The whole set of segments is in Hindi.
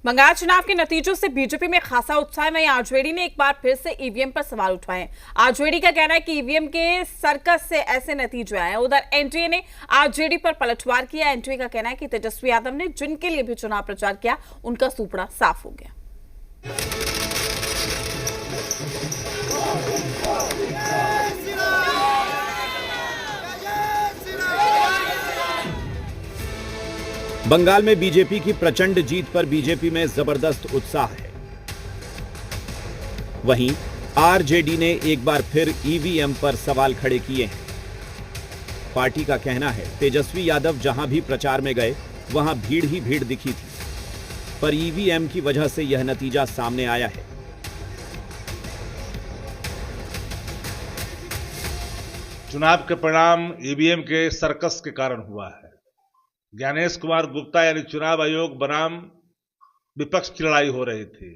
बंगाल चुनाव के नतीजों से बीजेपी में खासा उत्साह है। वहीं आरजेडी ने एक बार फिर से ईवीएम पर सवाल उठाए। आरजेडी का कहना है कि ईवीएम के सर्कस से ऐसे नतीजे आए। उधर एनडीए ने आरजेडी पर पलटवार किया। एनडीए का कहना है कि तेजस्वी यादव ने जिनके लिए भी चुनाव प्रचार किया, उनका सूपड़ा साफ हो गया। बंगाल में बीजेपी की प्रचंड जीत पर बीजेपी में जबरदस्त उत्साह है। वहीं आरजेडी ने एक बार फिर ईवीएम पर सवाल खड़े किए हैं। पार्टी का कहना है तेजस्वी यादव जहां भी प्रचार में गए वहां भीड़ ही भीड़ दिखी थी, पर ईवीएम की वजह से यह नतीजा सामने आया है। चुनाव के परिणाम ईवीएम के सर्कस के कारण हुआ है। ज्ञानेश कुमार गुप्ता यानी चुनाव आयोग बनाम विपक्ष की लड़ाई हो रही थी।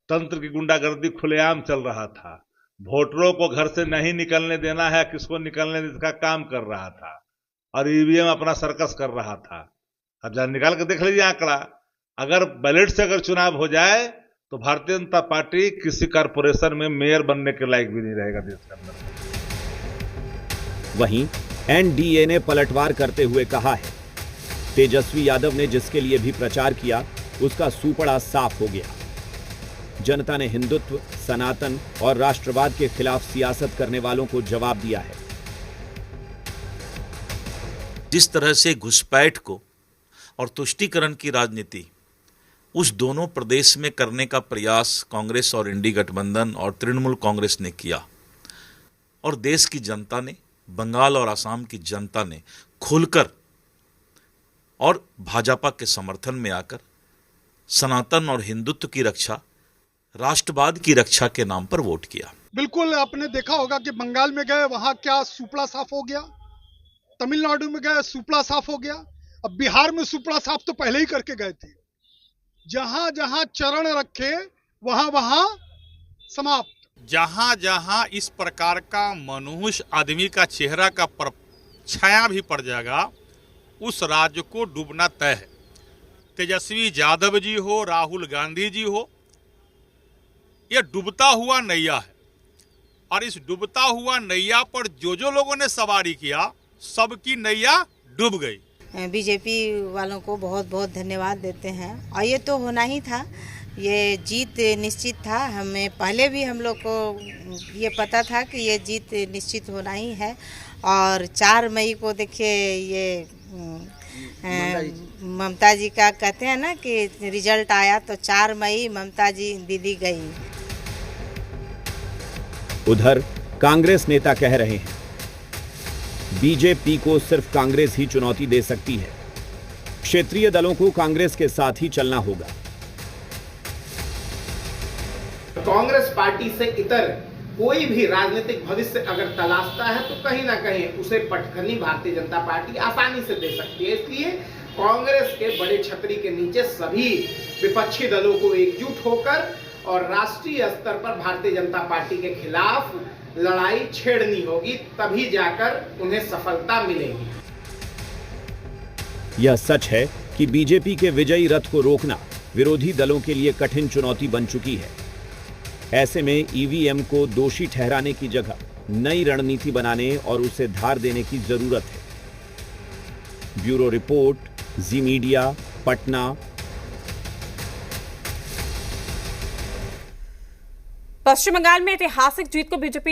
तंत्र की गुंडागर्दी खुलेआम चल रहा था। वोटरों को घर से नहीं निकलने देना है, किसको निकलने देने का काम कर रहा था, और ईवीएम अपना सर्कस कर रहा था। अब जरा निकाल कर देख लीजिए आंकड़ा। अगर बैलेट से अगर चुनाव हो जाए तो भारतीय जनता पार्टी किसी कारपोरेशन में मेयर बनने के लायक भी नहीं रहेगा देश के अंदर। वहीं एनडीए ने पलटवार करते हुए कहा है तेजस्वी यादव ने जिसके लिए भी प्रचार किया, उसका सूपड़ा साफ हो गया। जनता ने हिंदुत्व, सनातन और राष्ट्रवाद के खिलाफ सियासत करने वालों को जवाब दिया है। जिस तरह से घुसपैठ को और तुष्टीकरण की राजनीति उस दोनों प्रदेश में करने का प्रयास कांग्रेस और इंडी गठबंधन और तृणमूल कांग्रेस ने किया, और देश की जनता ने, बंगाल और असम की जनता ने खुलकर और भाजपा के समर्थन में आकर सनातन और हिंदुत्व की रक्षा, राष्ट्रवाद की रक्षा के नाम पर वोट किया। बिल्कुल आपने देखा होगा कि बंगाल में गए वहां क्या सूपड़ा साफ हो गया, तमिलनाडु में गए सूपड़ा साफ हो गया, अब बिहार में सूपड़ा साफ तो पहले ही करके गए थे। जहां जहां चरण रखे वहां वहां समाप्त। जहां जहां इस प्रकार का मनुष्य आदमी का चेहरा का छाया भी पड़ जाएगा, उस राज्य को डूबना तय है। तेजस्वी यादव जी हो, राहुल गांधी जी हो, यह डूबता हुआ नैया है, और इस डूबता हुआ नैया पर जो जो लोगों ने सवारी किया, सबकी नैया डूब गई। बीजेपी वालों को बहुत बहुत धन्यवाद देते हैं, और ये तो होना ही था, ये जीत निश्चित था। हमें पहले भी हम लोग को ये पता था कि ये जीत निश्चित होना ही है। और 4 मई को देखिए ये ममता जी का कहते हैं ना कि रिजल्ट आया, तो 4 मई ममता जी दीदी गई। उधर कांग्रेस नेता कह रहे हैं बीजेपी को सिर्फ कांग्रेस ही चुनौती दे सकती है। क्षेत्रीय दलों को कांग्रेस के साथ ही चलना होगा। कांग्रेस पार्टी से इतर कोई भी राजनीतिक भविष्य अगर तलाशता है तो कहीं ना कहीं उसे पटखनी भारतीय जनता पार्टी आसानी से दे सकती है। इसलिए कांग्रेस के बड़े छतरी के नीचे सभी विपक्षी दलों को एकजुट होकर और राष्ट्रीय स्तर पर भारतीय जनता पार्टी के खिलाफ लड़ाई छेड़नी होगी, तभी जाकर उन्हें सफलता मिलेगी। यह सच है कि बीजेपी के विजयी रथ को रोकना विरोधी दलों के लिए कठिन चुनौती बन चुकी है। ऐसे में ईवीएम को दोषी ठहराने की जगह नई रणनीति बनाने और उसे धार देने की जरूरत है। ब्यूरो रिपोर्ट, जी मीडिया, पटना। पश्चिम बंगाल में ऐतिहासिक जीत को बीजेपी